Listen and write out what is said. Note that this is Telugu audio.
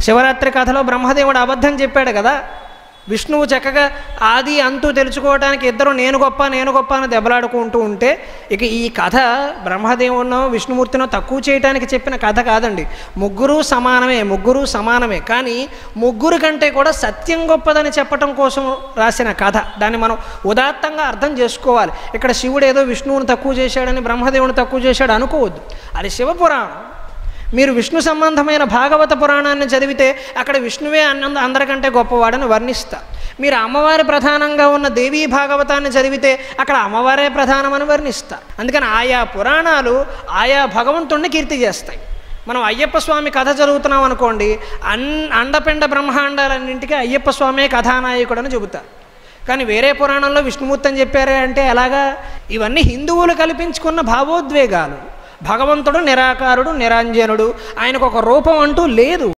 శివరాత్రి కథలో బ్రహ్మదేవుడు అబద్ధం చెప్పాడు కదా, విష్ణువు చక్కగా ఆది అంతు తెలుసుకోవడానికి ఇద్దరు నేను గొప్ప అని దెబ్బలాడుకుంటూ ఉంటే, ఇక ఈ కథ బ్రహ్మదేవుడినో విష్ణుమూర్తినో తక్కువ చేయడానికి చెప్పిన కథ కాదండి. ముగ్గురు సమానమే. కానీ ముగ్గురు కంటే కూడా సత్యం గొప్పదని చెప్పటం కోసం రాసిన కథ. దాన్ని మనం ఉదాత్తంగా అర్థం చేసుకోవాలి. ఇక్కడ శివుడు ఏదో విష్ణువుని తక్కువ చేశాడని బ్రహ్మదేవుని తక్కువ చేశాడు అనుకోవద్దు. అది శివపురాణం. మీరు విష్ణు సంబంధమైన భాగవత పురాణాన్ని చదివితే అక్కడ విష్ణువే అందరికంటే గొప్పవాడని వర్ణిస్తారు. మీరు అమ్మవారి ప్రధానంగా ఉన్న దేవీ భాగవతాన్ని చదివితే అక్కడ అమ్మవారే ప్రధానమని వర్ణిస్తారు. అందుకని ఆయా పురాణాలు ఆయా భగవంతుణ్ణి కీర్తి చేస్తాయి. మనం అయ్యప్ప స్వామి కథ చదువుతున్నాం అనుకోండి, అండపిండ బ్రహ్మాండాలన్నింటికీ అయ్యప్ప స్వామే కథానాయకుడు అని చెబుతారు. కానీ వేరే పురాణంలో విష్ణుమూర్తి అని చెప్పారే అంటే ఎలాగా? ఇవన్నీ హిందువులు కల్పించుకున్న భావోద్వేగాలు. భగవంతుడు నిరాకారుడు, నిరంజనుడు, ఆయనకు ఒక రూపం అంటూ లేదు.